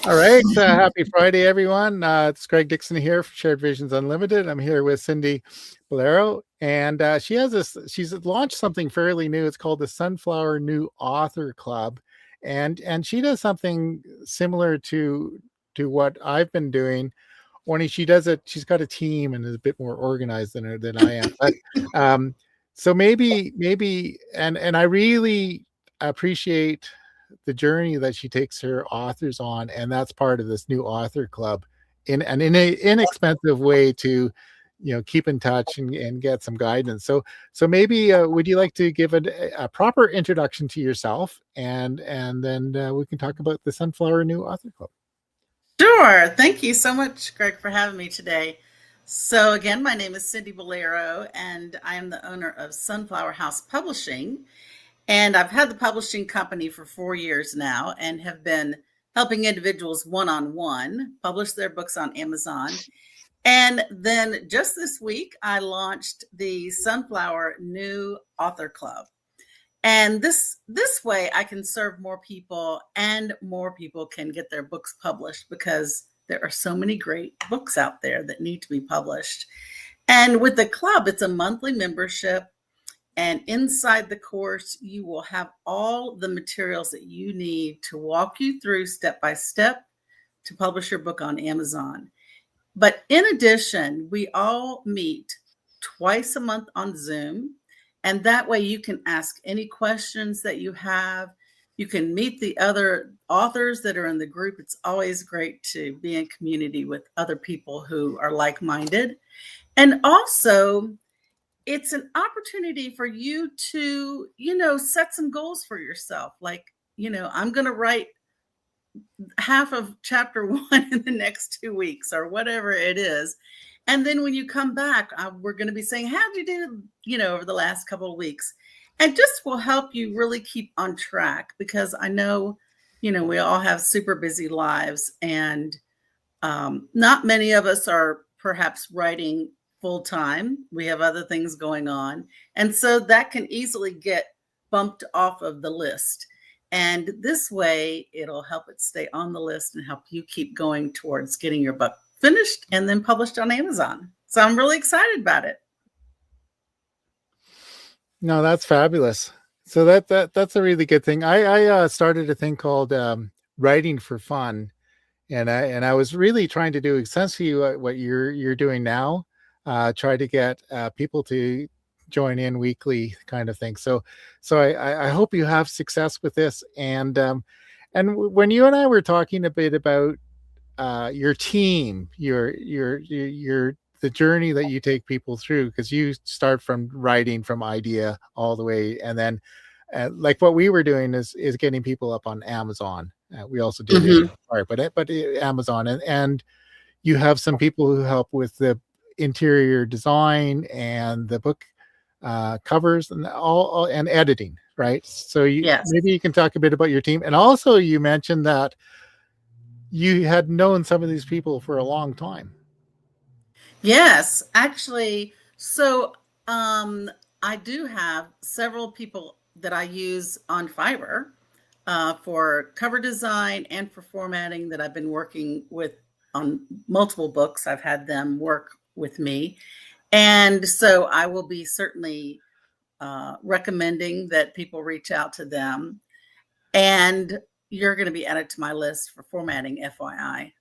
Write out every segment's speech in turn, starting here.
All right. Happy Friday, everyone. It's Greg Dixon here for Shared Visions Unlimited. I'm here with Cindy Ballaro, and she's launched something fairly new. It's called the Sunflower New Author Club. And she does something similar to what I've been doing. Only she does it, she's got a team and is a bit more organized than I am. But um, so maybe and I really appreciate the journey that she takes her authors on, and that's part of this new author club in a inexpensive way to keep in touch and get some guidance. So maybe would you like to give a proper introduction to yourself, and then we can talk about the Sunflower New Author Club. Sure. Thank you so much, Greg, for having me today. So, again, my name is Cindy Ballaro, and I am the owner of Sunflower House Publishing. And I've had the publishing company for 4 years now and have been helping individuals one-on-one publish their books on Amazon. And then just this week, I launched the Sunflower New Author Club. And this way I can serve more people, and more people can get their books published because there are so many great books out there that need to be published. And with the club, it's a monthly membership. And inside the course, you will have all the materials that you need to walk you through step by step to publish your book on Amazon. But in addition, we all meet twice a month on Zoom. And that way you can ask any questions that you have. You can meet the other authors that are in the group. It's always great to be in community with other people who are like-minded. And also, it's an opportunity for you to, set some goals for yourself. Like, I'm going to write half of chapter 1 in the next 2 weeks or whatever it is. And then when you come back, we're going to be saying, how'd you do, over the last couple of weeks? And just will help you really keep on track, because I know, we all have super busy lives, and not many of us are perhaps writing full time. We have other things going on. And so that can easily get bumped off of the list. And this way, it'll help it stay on the list and help you keep going towards getting your book finished and then published on Amazon. So I'm really excited about it. No, that's fabulous. So that's a really good thing. I started a thing called writing for fun, and I was really trying to do essentially what you're doing now. Try to get people to join in weekly, kind of thing. So I hope you have success with this. And when you and I were talking a bit about your team, your the journey that you take people through, because you start from writing from idea all the way, and then like what we were doing is getting people up on Amazon. We also did it, but Amazon, and you have some people who help with the interior design and the book covers and all and editing, right? So maybe you can talk a bit about your team. And also you mentioned that you had known some of these people for a long time. Yes, actually. So I do have several people that I use on Fiverr for cover design and for formatting that I've been working with on multiple books. I've had them work with me. And so I will be certainly recommending that people reach out to them. And you're going to be added to my list for formatting, FYI.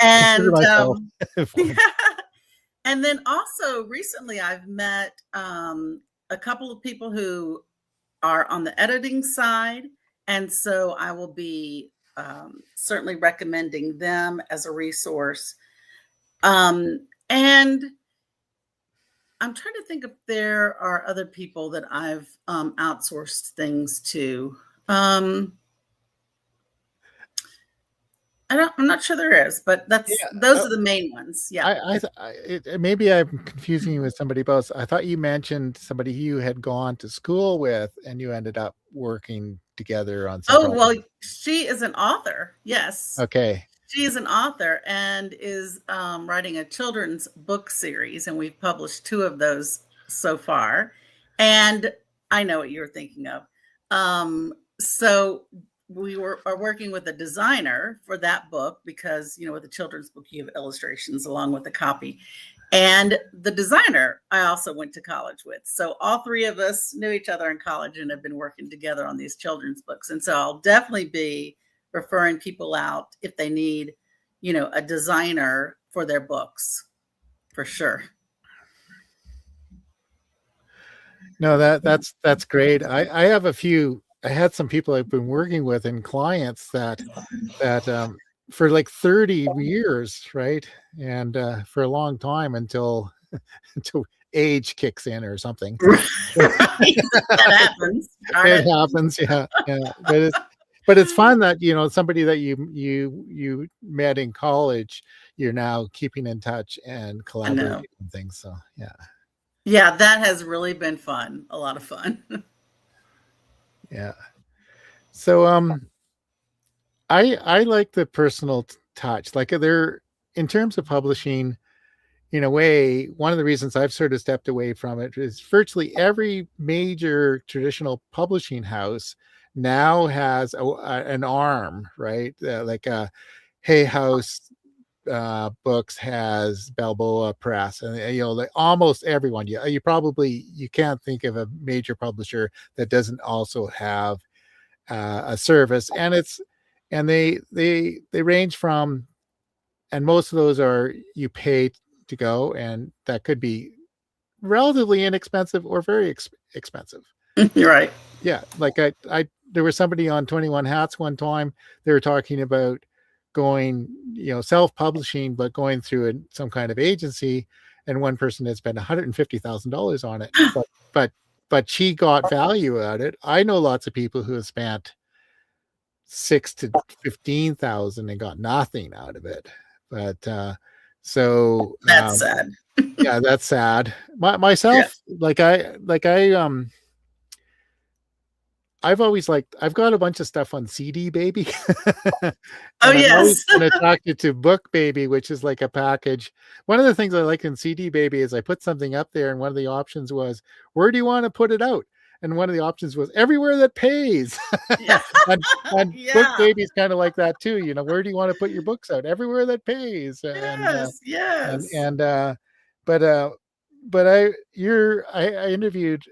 And and then also recently I've met a couple of people who are on the editing side. And so I will be certainly recommending them as a resource. And I'm trying to think if there are other people that I've outsourced things to. I'm not sure there is, but those are the main ones. Yeah. Maybe I'm confusing you with somebody else. I thought you mentioned somebody you had gone to school with and you ended up working together on some well, she is an author. Yes. Okay. She is an author and is writing a children's book series, and we've published 2 of those so far. And I know what you're thinking of. So are working with a designer for that book because, with a children's book, you have illustrations along with the copy. And the designer I also went to college with. So all three of us knew each other in college and have been working together on these children's books. And so I'll definitely be referring people out if they need, a designer for their books, for sure. No, that's great. I have I had some people I've been working with and clients that for like 30 years, right? And for a long time until until age kicks in or something. Right. That happens. It happens, yeah. But it's fun that somebody that you met in college, you're now keeping in touch and collaborating and things. So yeah, that has really been fun. A lot of fun. Yeah. So I like the personal touch. Like in terms of publishing, in a way, one of the reasons I've sort of stepped away from it is virtually every major traditional publishing house now has an arm, right? Like Hay House Books has Balboa Press, and like almost everyone. You probably can't think of a major publisher that doesn't also have a service, and they range from, and most of those are you pay to go, and that could be relatively inexpensive or very expensive. You're right. Yeah, like there was somebody on 21 Hats one time. They were talking about going, self-publishing, but going through some kind of agency, and one person had spent $150,000 on it, but she got value out of it. I know lots of people who have spent $6,000 to $15,000 and got nothing out of it. But so that's sad. Yeah, that's sad. Myself, yeah. I've always I've got a bunch of stuff on CD Baby. Oh, yes. I've always been attracted to Book Baby, which is like a package. One of the things I like in CD Baby is I put something up there, and one of the options was, where do you want to put it out? And one of the options was everywhere that pays. Yeah. and yeah. Book Baby is kind of like that too. Where do you want to put your books out? Everywhere that pays. Yes. But I interviewed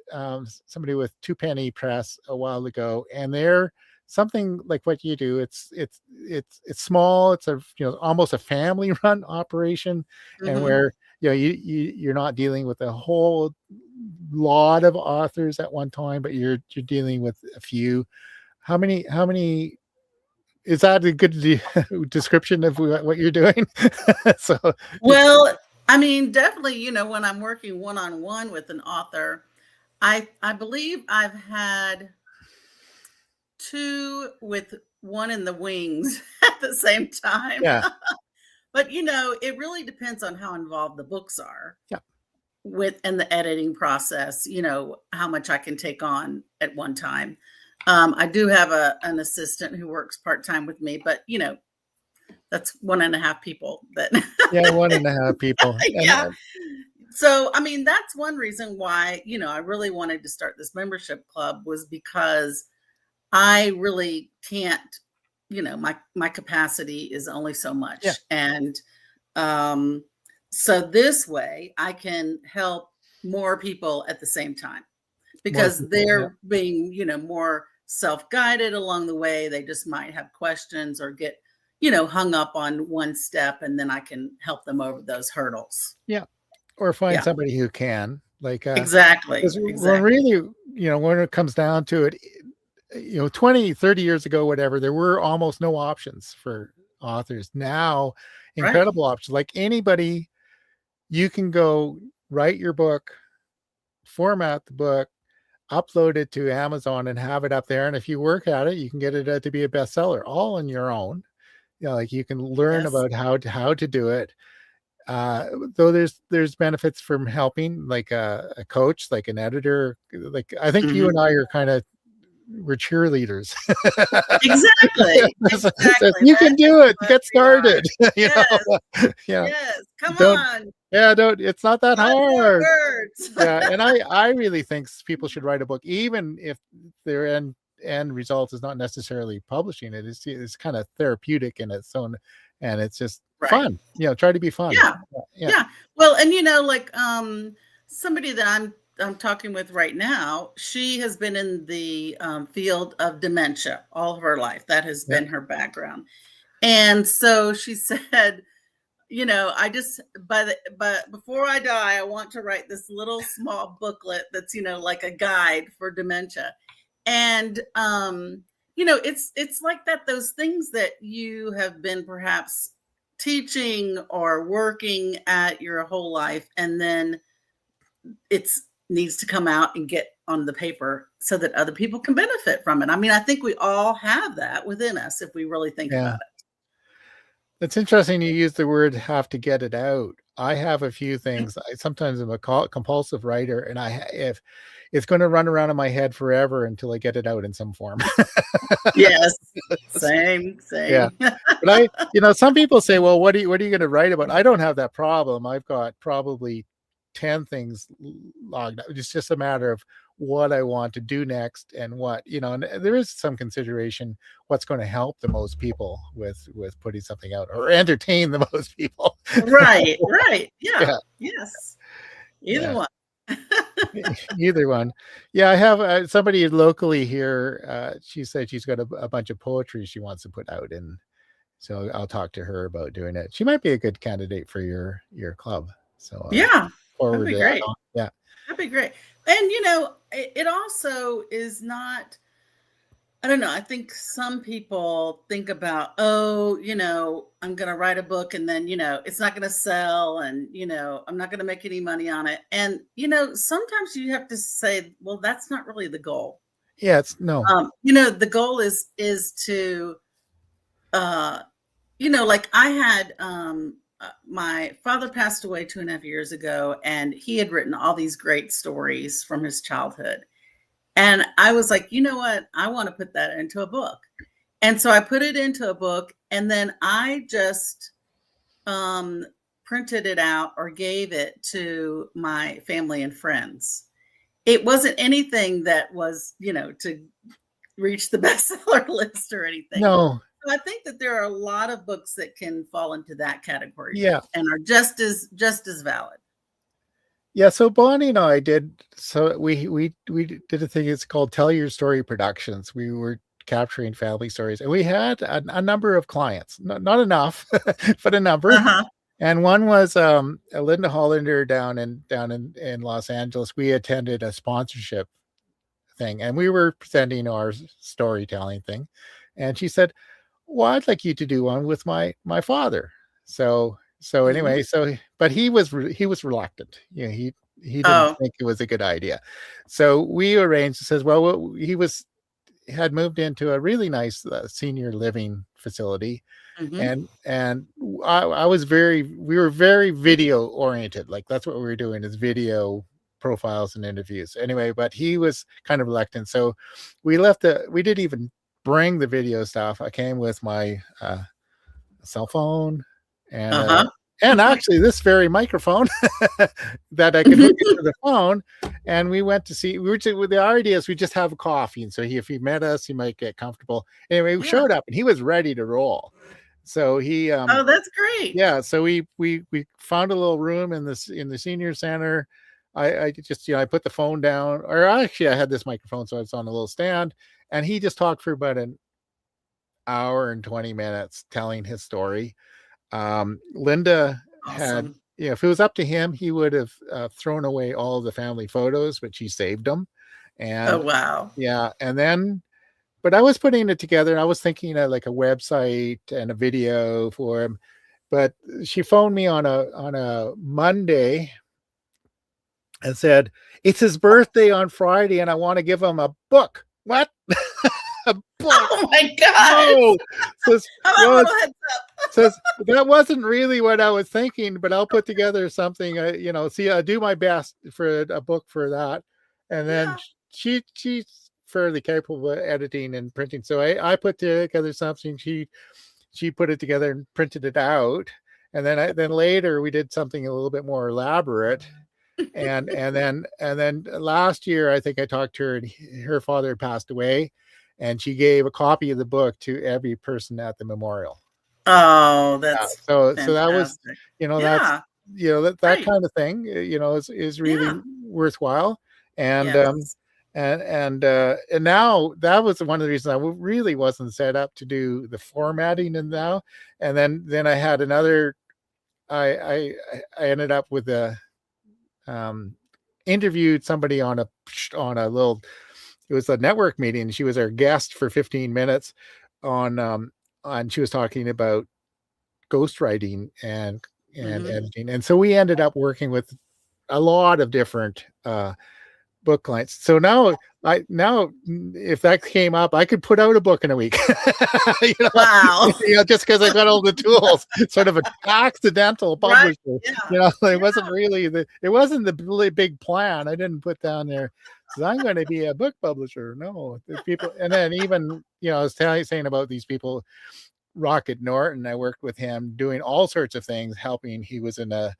somebody with Two Penny Press a while ago, and they're something like what you do. It's small. It's almost a family run operation, mm-hmm. and where you're not dealing with a whole lot of authors at one time, but you're dealing with a few. How many? Is that a good description of what you're doing? Well, I mean, definitely, when I'm working one-on-one with an author, I believe I've had 2 with one in the wings at the same time. Yeah. But, it really depends on how involved the books are. Yeah. And the editing process, how much I can take on at one time. I do have an assistant who works part-time with me, but, that's 1.5 people that. Yeah, 1.5 people. Yeah. So, I mean, that's one reason why, I really wanted to start this membership club, was because I really can't, my capacity is only so much. Yeah. And so this way I can help more people at the same time, because they're being, more self-guided along the way. They just might have questions or get, hung up on one step, and then I can help them over those hurdles. Yeah. Or find somebody who can, exactly. When really, when it comes down to it, 20, 30 years ago, whatever, there were almost no options for authors. Now, incredible options. Like anybody, you can go write your book, format the book, upload it to Amazon, and have it up there. And if you work at it, you can get it to be a bestseller, all on your own. You can learn about how to do it. Though there's benefits from helping, like a coach, like an editor. Like I think you and I are we're cheerleaders. Exactly. You can do it. Get started. Yes. Come on. Yeah, it's not that hard. Yeah, and I really think people should write a book, even if they're in end result is not necessarily publishing it. It's kind of therapeutic in its own, and it's just Right. fun. Try to be fun. Yeah. Yeah. Yeah. Well, and like somebody that I'm talking with right now, she has been in the field of dementia all of her life. That has Yeah. been her background. And so she said, I just but before I die, I want to write this little small booklet that's, like a guide for dementia. And it's like that, those things that you have been perhaps teaching or working at your whole life, and then it's needs to come out and get on the paper so that other people can benefit from it. I mean, I think we all have that within us if we really think Yeah. about it. It's interesting you use the word "have to get it out." I have a few things. Sometimes I'm a compulsive writer, and if it's going to run around in my head forever until I get it out in some form. Yes, same. Yeah. But some people say, well, what are you going to write about? I don't have that problem. I've got probably 10 things logged out. It's just a matter of what I want to do next, and and there is some consideration what's going to help the most people with putting something out, or entertain the most people. Right. Yeah. Yes. Either Yeah. one. Either one. Yeah, I have somebody locally here. She said she's got a bunch of poetry she wants to put out, and so I'll talk to her about doing it. She might be a good candidate for your club. So Yeah, that'd forward be that great. on. Yeah. That'd be great. And it also is not, I don't know. I think some people think about, I'm going to write a book and then, it's not going to sell, and, I'm not going to make any money on it. And, sometimes you have to say, well, that's not really the goal. Yeah, no. The goal is to, like I had, my father passed away 2.5 years ago, and he had written all these great stories from his childhood. And I was like, you know what? I want to put that into a book. And so I put it into a book, and then I just printed it out or gave it to my family and friends. It wasn't anything that was, to reach the bestseller list or anything. No. So I think that there are a lot of books that can fall into that category. Yeah. And are just as valid. Yeah, so Bonnie and I we did a thing. It's called Tell Your Story Productions. We were capturing family stories, and we had a number of clients. Not enough, but a number. Uh-huh. And one was a Linda Hollander down in Los Angeles. We attended a sponsorship thing, and we were presenting our storytelling thing. And she said, well, I'd like you to do one with my father. So anyway, but he was reluctant. He didn't think it was a good idea. So we arranged. Says, well, he had moved into a really nice senior living facility, and we were very video oriented. Like that's what we were doing, is video profiles and interviews. Anyway, but he was kind of reluctant. So we didn't even bring the video stuff. I came with my cell phone and actually this very microphone that I could hook into the phone. And we went to see, with the idea is we just have a coffee. And so if he met us, he might get comfortable. Anyway, we showed up and he was ready to roll. So he, oh, that's great. Yeah. So we found a little room in the senior center. I just, I put the phone down, or actually I had this microphone, so it's on a little stand, and he just talked for about an hour and 20 minutes telling his story. Linda had, if it was up to him, he would have thrown away all of the family photos, but she saved them. And oh, wow. Yeah. And then, but I was putting it together, and I was thinking of like a website and a video for him. But she phoned me on a Monday and said, it's his birthday on Friday, and I want to give him a book. What? A book? Oh my God! No. Says that wasn't really what I was thinking, but I'll put together something. I do my best for a book for that. And then she's fairly capable of editing and printing, so I put together something. She put it together and printed it out, and then later we did something a little bit more elaborate. And then last year, I think I talked to her, and her father had passed away, and she gave a copy of the book to every person at the memorial. Oh, Yeah. that's So that was, fantastic. that's, Yeah, that great. kind of thing, is really Yeah. worthwhile. And, Yes. and now that was one of the reasons I really wasn't set up to do the formatting. And now, and then I had another, I ended up with um, interviewed somebody on a little, it was a network meeting. She was our guest for 15 minutes on, she was talking about ghostwriting and Hmm. editing. And so we ended up working with a lot of different book clients. So now if that came up, I could put out a book in a week. you know, Wow. just because I got all the tools, sort of an accidental Right. publisher. Yeah. It Yeah. wasn't really it wasn't the really big plan. I didn't put down there, so I'm going to be a book publisher. No, the people, and then even, I was saying about these people, Rocket Norton. I worked with him doing all sorts of things, helping. He was in a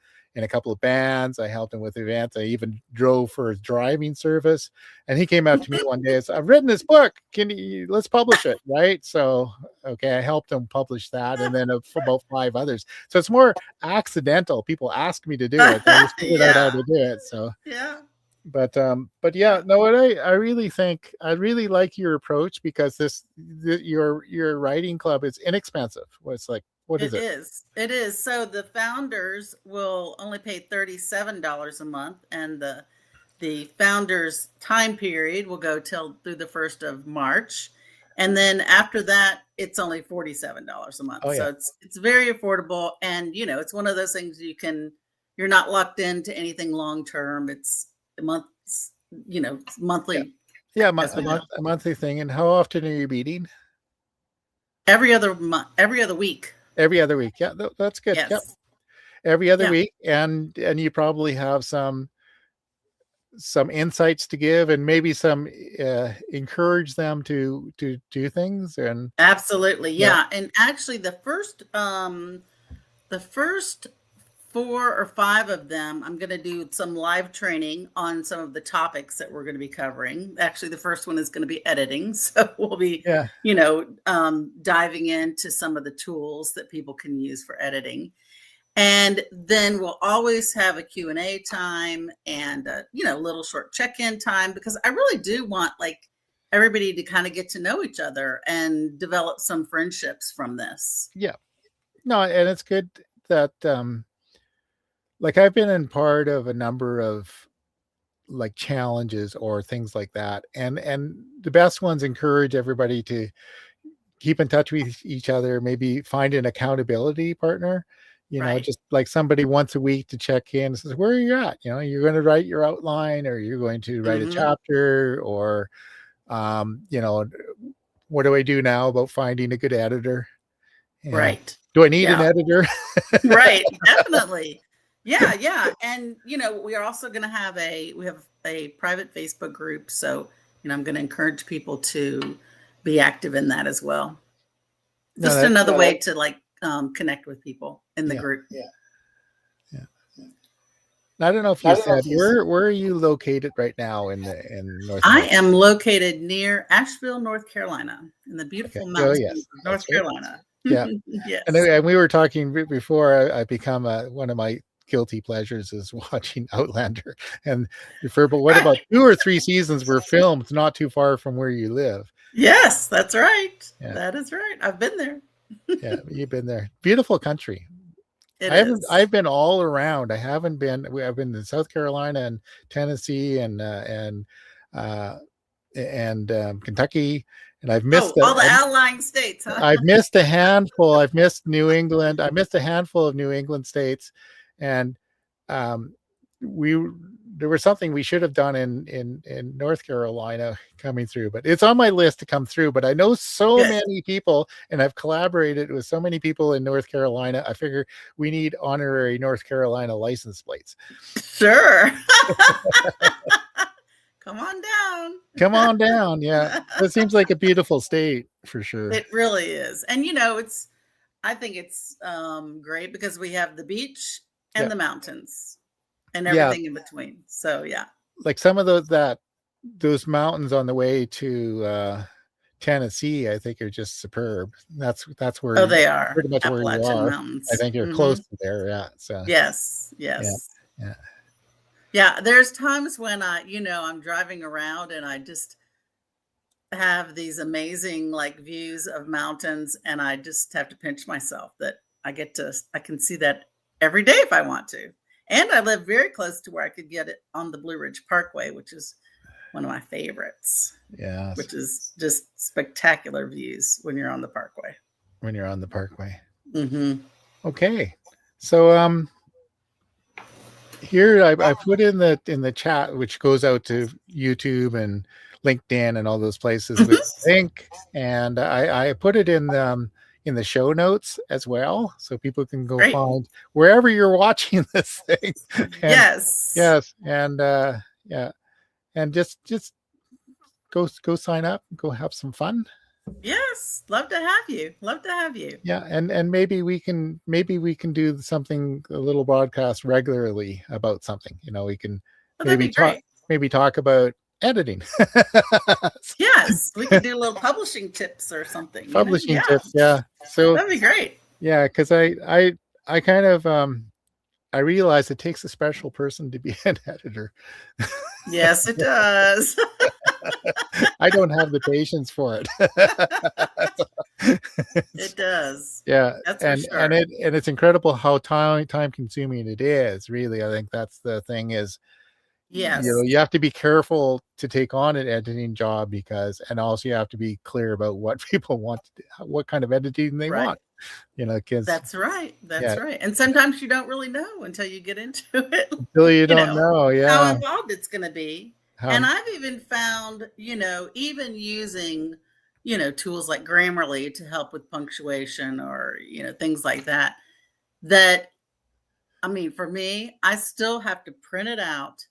couple of bands. I helped him with events. I even drove for his driving service. And he came up to me one day and said, "I've written this book. Let's publish it." Right. So, okay, I helped him publish that. And then about 5 others. So it's more accidental. People ask me to do it. I just figured out how Yeah. to do it. So, Yeah. but yeah, Yeah. no, what I really think, I really like your approach, because your writing club is inexpensive. It's like, what is It it? is. It is. So the founders will only pay $37 a month, and the founders time period will go till through the 1st of March. And then after that, it's only $47 a month. Oh yeah. So it's very affordable. And it's one of those things you're not locked into anything long term. It's a month, it's Yeah. monthly, Yeah, as we know. a monthly thing. And how often are you meeting? Every other month, every other week. Every other week. Yeah, that's good. Yep. Yes. Every other Yeah. week. And you probably have some insights to give, and maybe some encourage them to do things. And Absolutely. yeah. Yeah. And actually the first 4 or 5 of them, I'm going to do some live training on some of the topics that we're going to be covering. Actually, the first one is going to be editing. So we'll be, Yeah. diving into some of the tools that people can use for editing. And then we'll always have a Q&A time and, little short check-in time, because I really do want everybody to kind of get to know each other and develop some friendships from this. Yeah. No, and it's good that like I've been in part of a number of like challenges or things like that, and the best ones encourage everybody to keep in touch with each other, maybe find an accountability partner, Right. just like somebody once a week to check in and says, where are you at? You're going to write your outline, or you're going to write a Hmm. chapter, or what do I do now about finding a good editor? Right. Do I need an Yeah. editor? Right. Definitely. Yeah. Yeah. And, we are also going to we have a private Facebook group. So, I'm going to encourage people to be active in that as well. No, Just that, another way to connect with people in the yeah, group. yeah. I don't know if you said, where are you located right now in North I America? am located near Asheville, North Carolina, in the Okay. beautiful Oh mountains yes, of North that's right. Carolina. Yeah. Yes. And we were talking before. I become one of my guilty pleasures is watching Outlander. And but what about 2 or 3 seasons were filmed not too far from where you live? Yes, that's right. Yeah. That is right. I've been there. Yeah. You've been there. Beautiful country. It is. I've been all around. I've been in South Carolina and Tennessee uh, and Kentucky, and Oh, all the outlying states, huh? I've missed a handful. I've missed New England. I missed a handful of New England states, and um, we there was something we should have done in North Carolina coming through, but it's on my list to come through. But I know so Good. many people, and I've collaborated with so many people in North Carolina. I figure we need honorary North Carolina license plates. Sure. Come on down. Come on down. Yeah, it seems like a beautiful state for sure. It really is. And I think it's great because we have the beach and Yeah. the mountains and Yeah, everything in between. So yeah. like some of those mountains on the way Tennessee, I think, are just superb. That's Oh, where they are. pretty much where you Appalachian are. I Mountains. think you're Hmm. close to there. Yeah. So Yes, yeah, yes. yeah, Yeah, there's times when I'm driving around and I just have these amazing like views of mountains and I just have to pinch myself that I can see that every day if I want to. And I live very close to where I could get it on the Blue Ridge Parkway, which is one of my favorites, yes. which is just spectacular views when you're on the parkway. When you're on the Parkway. Mhm. Okay. So here I put in the chat, which goes out to YouTube and LinkedIn and all those places, the link, and I put it in the show notes as well, so people can go Great. find wherever you're watching this thing. And Yes. yes, and yeah, and just go sign up, go have some fun. Yes. Love to have you. Love to have you. Yeah, and maybe we can do something, a little broadcast regularly about something. We can Oh, that'd maybe be great. talk about editing. Yes, we could do little publishing tips or something, Publishing Yeah, tips, yeah. So that'd be great. yeah, because I kind of I realize it takes a special person to be an editor. Yes, it does. I don't have the patience for it. It does. Yeah, That's for and sure. it's incredible how time consuming it is. Really, I think that's the thing is, Yes, you have to be careful to take on an editing job, and also you have to be clear about what people want, what kind of editing they right. want. Because That's right. yeah, That's right. And sometimes you don't really know until you get into it, until you don't know, how yeah, involved it's going to be. how And I've even found, even using, tools like Grammarly to help with punctuation or, things like that, that I mean, for me, I still have to print it out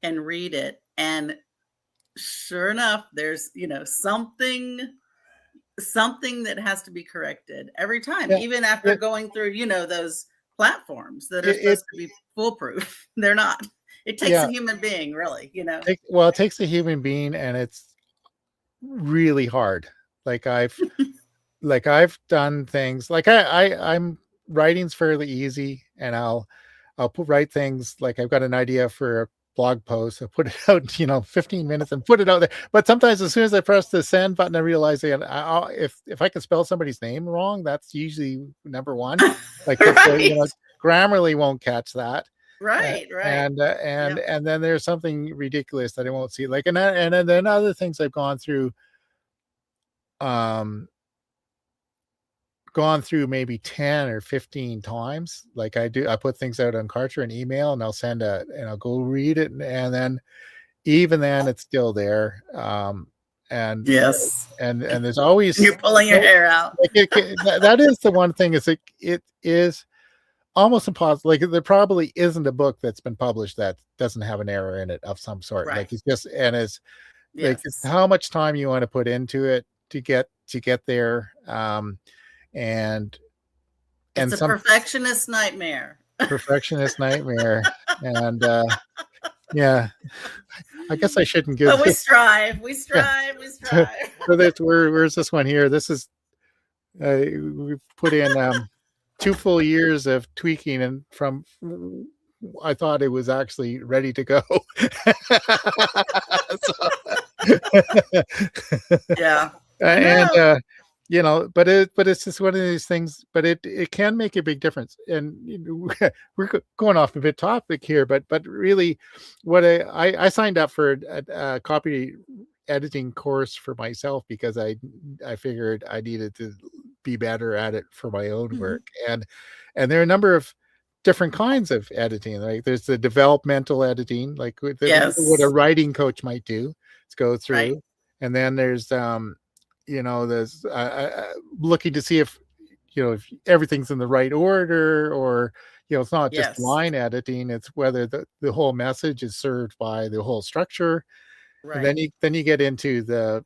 and read it. And sure enough, there's, something that has to be corrected every time, yeah, even after it going through, those platforms that are it, supposed to be foolproof. They're not. It takes a yeah. human being, really. Well, it takes a human being, and it's really hard. Like I've done things like I'm writing's fairly easy, and write things like I've got an idea for a blog post. I put it out, 15 minutes and put it out there. But sometimes as soon as I press the send button, I realize that if I can spell somebody's name wrong, that's usually number one. Like because Right. Grammarly won't catch that. Right. Right. Yep. And then there's something ridiculous that I won't see. Like and then other things I've um gone through maybe 10 or 15 times. Like I put things out on Kartra and email, and I'll go read it, and then even then it's still there. And Yes. and there's always You're pulling your hair out. like that is the one thing, is it is almost impossible. Like there probably isn't a book that's been published that doesn't have an error in it of some sort. Right. Like it's like it's Yes. how much time you want to put into it to get there. And It's a some perfectionist nightmare. perfectionist nightmare. And yeah, I guess I shouldn't give But we strive. We yeah. strive. We strive. So where's this one here? This is we put in 2 full years of tweaking, and from I thought it was actually ready to go. Yeah. And No. but it's just one of these things, but it can make a big difference. And we're going off a bit topic here, but really what I signed up for a copy editing course for myself, because I figured I needed to be better at it for my own Mhm. work. And there are a number of different kinds of editing. Like there's the developmental editing, like what a Yes. writing coach might do, to go Right. through. And then there's there's looking to see if everything's in the right order, or it's not just Yes. line editing, it's whether the whole message is served by the whole structure. And Right. then you get into the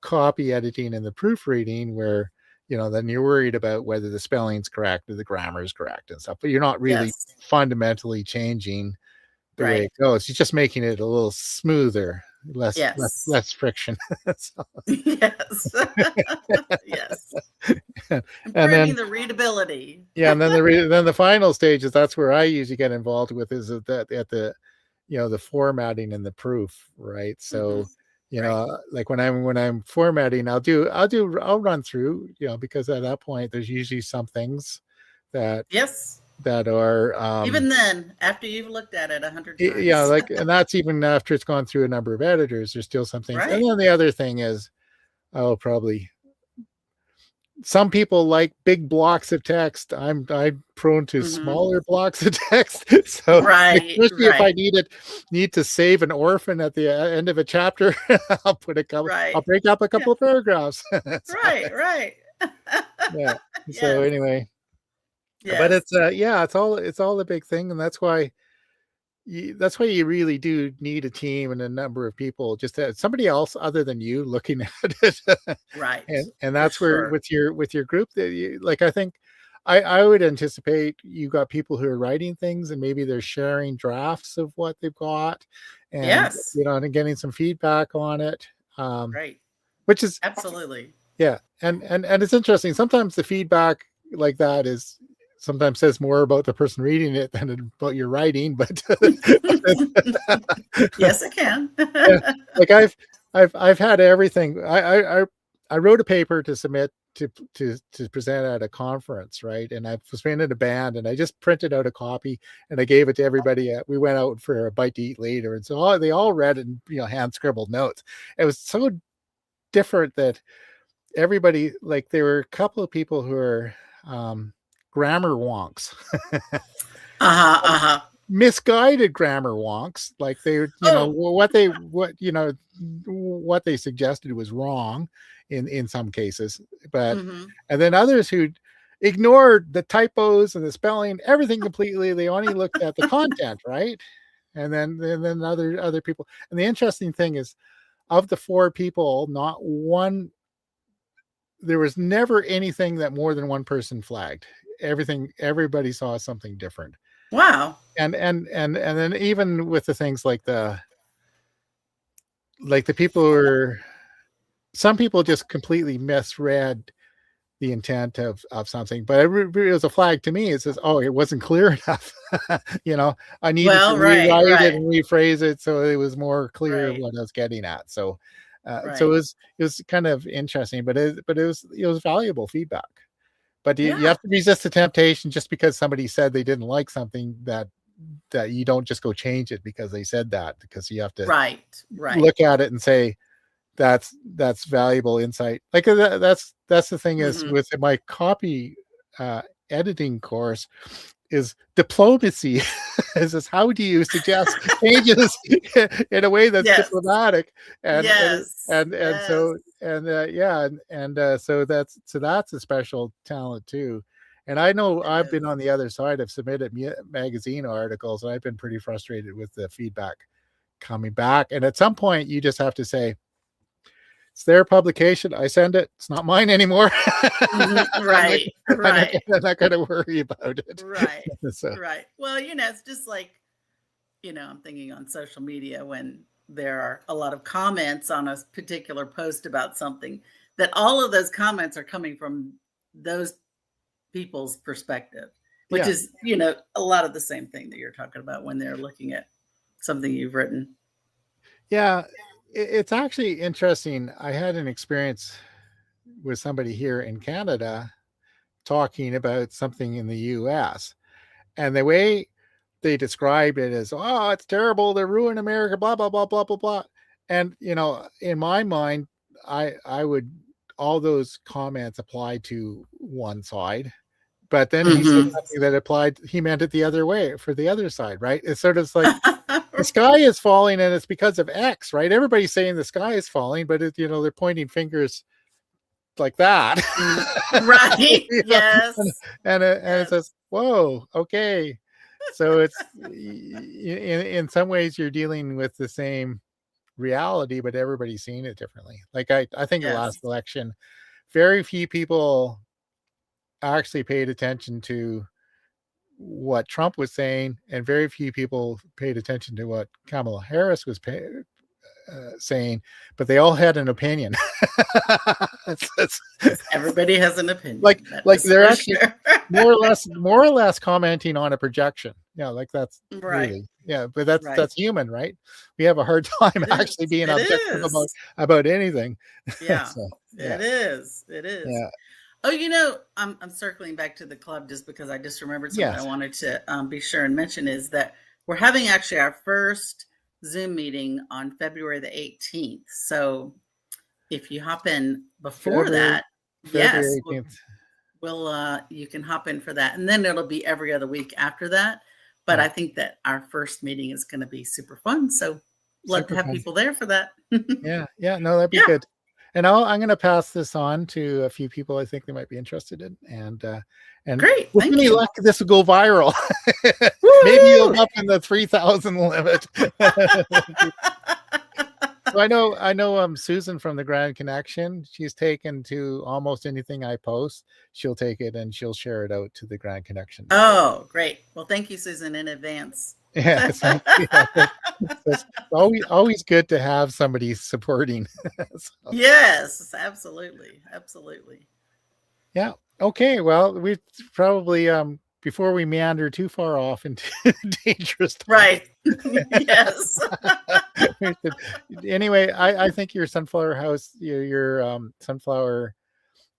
copy editing and the proofreading, where then you're worried about whether the spelling's correct or the grammar is correct and stuff, but you're not really Yes. fundamentally changing the way Right. it goes. You're just making it a little smoother. Yes. less friction. So, Yes. Yes. and Improving then the readability. yeah, and then then the final stages, that's where I usually get involved with, is at the the formatting and the proof, right? Hmm. So Right. like when I'm formatting, I'll run through, because at that point there's usually some things that Yes. are Even then, after you've looked at it 100 yeah, times. like, and that's even after it's gone through a number of editors, there's still some things. And Right. then the other thing is, I'll probably some people like big blocks of text. I'm prone to Hmm. smaller blocks of text. So Right. especially if I Right. need to save an orphan at the end of a chapter, I'll Right. break up a Yeah. couple of paragraphs. So, Right. Right. yeah. So Yes. anyway, but Yes. it's all a big thing, and that's why you really do need a team and a number of people, just somebody else other than you looking at it. Right. And For that's where, sure. with your group, that like, I think I would anticipate you got people who are writing things, and maybe they're sharing drafts of what they've got, and Yes. and getting some feedback on it, um, Right. which is, Absolutely. yeah. And it's interesting, sometimes the feedback like that is sometimes says more about the person reading it than about your writing, but Yes, it can. yeah, like I've had everything. I wrote a paper to submit to present at a conference, right? And I was playing in a band, and I just printed out a copy and I gave it to everybody. We went out for a bite to eat later, and so they all read it, and hand scribbled notes. It was so different that everybody, like, there were a couple of people who are um, grammar wonks. Uh-huh. Uh-huh. Misguided grammar wonks, like, they, Oh. what they suggested was wrong in some cases, but Hmm. and then others who ignored the typos and the spelling, everything completely. They only looked at the content, right? And then other people. And the interesting thing is, of the four people, not one there was never anything that more than one person flagged. Everybody saw something different. Wow. And then, even with the things like the people who are some people just completely misread the intent of something, but it was a flag to me. It says, oh, it wasn't clear enough. you know I needed to Well, right, rewrite it right, and rephrase it so it was more clear right, what I was getting at. So right. it was kind of interesting, but it was valuable feedback. But you Yeah. have to resist the temptation, just because somebody said they didn't like something, that you don't just go change it because they said that, because you have to Right, right. look at it and say, that's valuable insight. Like, that's the thing, is Hmm. with my copy uh, editing course, is diplomacy. Is how do you suggest changes in a way that's Yes, diplomatic, yes, and yes. so, and yeah, so that's a special talent too. And I know It I've been is. on the other side. I've submitted magazine articles, and I've been pretty frustrated with the feedback coming back. And at some point, you just have to say, it's their publication. I send it. It's not mine anymore. Hmm. I'm not, Right, right, I'm not going to worry about it. right, So, right. Well, it's just like, I'm thinking on social media when there are a lot of comments on a particular post about something, that all of those comments are coming from those people's perspective, which yeah. is, a lot of the same thing that you're talking about when they're looking at something you've written. Yeah. It's actually interesting. I had an experience with somebody here in Canada talking about something in the US. And the way they described it is, oh, it's terrible. They're ruining America, blah, blah, blah, blah, blah, blah. And, in my mind, I would, all those comments apply to one side. But then he said Hmm. something that applied, he meant it the other way for the other side, right? It's sort of like, the sky is falling and it's because of X, right? Everybody's saying the sky is falling, but they're pointing fingers like that. Mm, right. You know, and Yes. and it Yes. says, whoa, okay. So it's, in some ways, you're dealing with the same reality, but everybody's seeing it differently. Like, I think the last Yes. election, very few people actually paid attention to what Trump was saying, and very few people paid attention to what Kamala Harris was saying, but they all had an opinion. It's Everybody has an opinion. like That like is they're for actually sure. more or less commenting on a projection. Yeah, like that's Right. really, yeah, but Right. that's human, right? We have a hard time It is. actually being It objective is. about anything. Yeah. So yeah, It is. It is. yeah, Oh, I'm circling back to the club just because I just remembered something I yes. wanted to be sure and mention is that we're having actually our first Zoom meeting on February the 18th. So if you hop in before February that, yes, February 18th. you can hop in for that. And then it'll be every other week after that. But Yeah, I think that our first meeting is going to be super fun. So love to super have fun. people there for that. Yeah, yeah, no, that'd be Yeah, good. And I'm going to pass this on to a few people I think they might be interested in, and great. with Thank any you. luck, this will go viral. Maybe Woohoo! you'll up in the 3,000 limit. So I know Susan from the Grand Connection. She's taken to almost anything I post. She'll take it and she'll share it out to the Grand Connection. Oh, great. Well, thank you, Susan, in advance. Yeah, so, yeah, it's always good to have somebody supporting. So, Yes, absolutely. Absolutely. yeah. Okay. Well, we probably before we meander too far off into dangerous topics. Right. Yes. Anyway, I think your Sunflower House, your Sunflower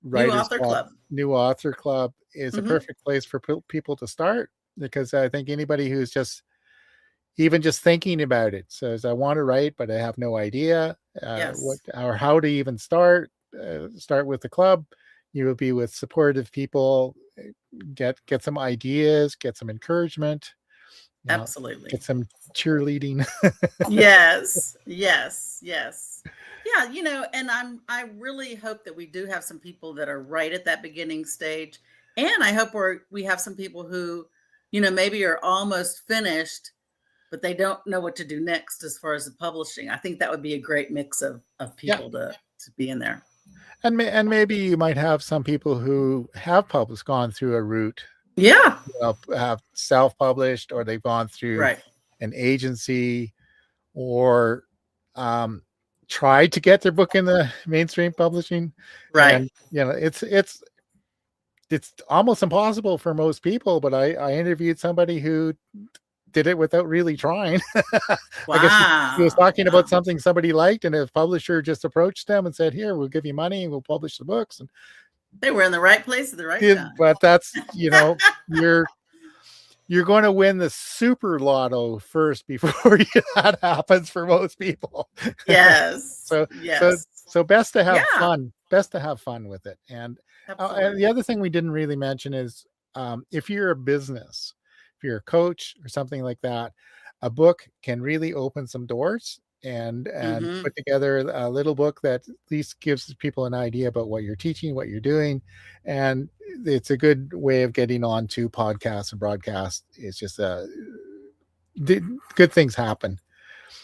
New Writers Author Club, Club. New Author Club is a Hmm. perfect place for people to start, because I think anybody who's even just thinking about it says, I want to write, but I have no idea what Yes. or how to even start. Start with the club. You will be with supportive people. Get some ideas, get some encouragement, Absolutely. get some cheerleading. Yes. Yes. Yes. Yeah, and I really hope that we do have some people that are right at that beginning stage. And I hope we have some people who, maybe are almost finished, but they don't know what to do next as far as the publishing. I think that would be a great mix of Yeah, people to be in there. and maybe you might have some people who have published, gone through a route, Yeah. have self-published, or they've gone through Right. an agency, or tried to get their book in the mainstream publishing. Right. And it's almost impossible for most people, but I interviewed somebody who did it without really trying. I guess he was Wow. talking about Wow. something somebody liked, and a publisher just approached them and said, here, we'll give you money and we'll publish the books. And They were in the right place at the right time. but that's, you're going to win the super lotto first before that happens for most people. Yes. so so Yes. so best to have Yeah. fun with it. And Absolutely. the other thing we didn't really mention is, if you're a business, if you're a coach or something like that, a book can really open some doors, and Hmm. put together a little book that at least gives people an idea about what you're teaching, what you're doing. And it's a good way of getting onto podcasts and broadcasts. It's just good things happen.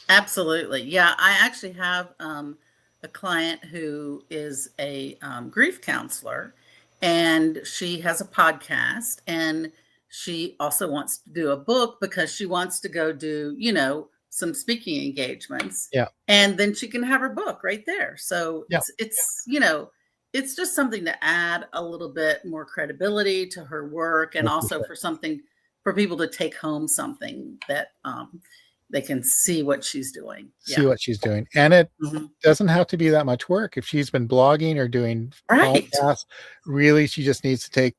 Absolutely. Yeah. I actually have a client who is a grief counselor, and she has a podcast, and she also wants to do a book because she wants to go do, some speaking engagements, Yeah, and then she can have her book right there. So yeah, it's just something to add a little bit more credibility to her work, and no, for also sure. for something for people to take home something that they can see what she's doing. See Yeah. what she's doing, and it Mhm. doesn't have to be that much work. If she's been blogging or doing Right. podcasts, really, she just needs to take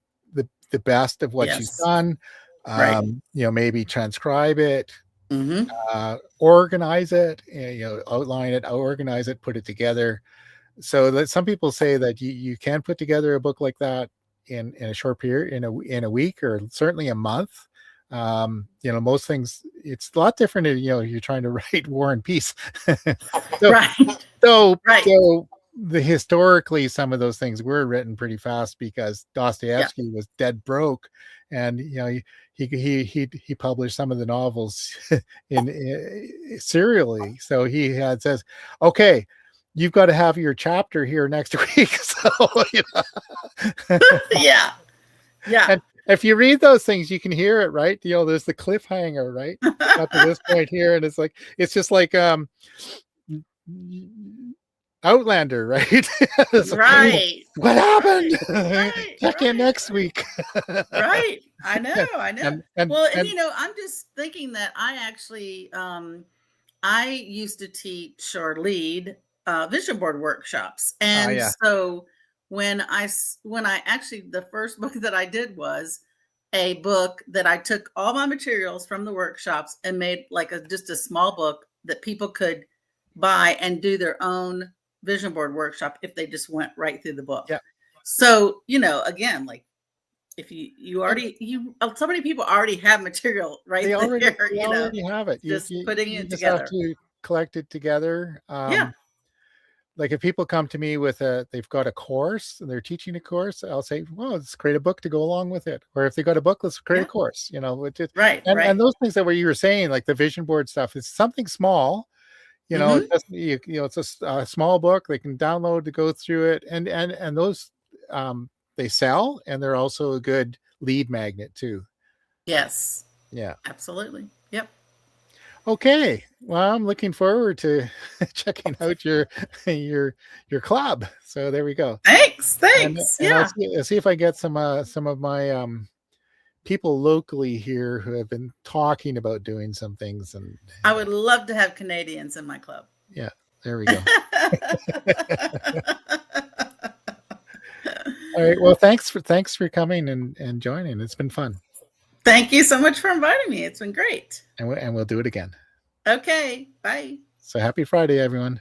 the best of what she's Yes. done. Right. Maybe transcribe it, Hmm. organize it, outline it, organize it, put it together. So that some people say that you can put together a book like that in a short period, in a week, or certainly a month. Most things, it's a lot different if, you're trying to write War and Peace. so Right. so Right. so historically, some of those things were written pretty fast because Yeah. Dostoevsky was dead broke, and he published some of the novels serially. So he had says, okay, you've got to have your chapter here next week. So Yeah. Yeah. and if you read those things, you can hear it, right? There's the cliffhanger, right? Up to this point here, and it's just like Outlander, right? It's like, "Oh, Right. what happened? Right. Check in Right. next week." Right. I know. and I know. and and, Well, and and I'm just thinking that I actually I used to teach or lead vision board workshops. And yeah, so when I actually the first book that I did was a book that I took all my materials from the workshops and made like just a small book that people could buy and do their own vision board workshop if they just went right through the book. yeah. So, again, like if you And already so many people already have material right there, they already have it. You just you putting you it just have together. to collect it together. Yeah. Like if people come to me with they've got a course and they're teaching a course, I'll say, well, let's create a book to go along with it. Or if they got a book, let's create a Yeah. course, with it. Right. And Right. those things that what you were saying, like the vision board stuff, is something small. It Hmm. doesn't, it's a small book they can download to go through it. And those, they sell, and they're also a good lead magnet too. Yes. Yeah. Absolutely. Yep. Okay. Well, I'm looking forward to checking out your club. So there we go. Thanks. And Thanks. and Yeah. I'll see if I get some of my people locally here who have been talking about doing some things. And I would love to have Canadians in my club. yeah, there we go. All right. Well, thanks for coming and joining. It's been fun, Thank you so much for inviting me. It's been great. and we'll do it again. Okay. Bye. So happy Friday, everyone.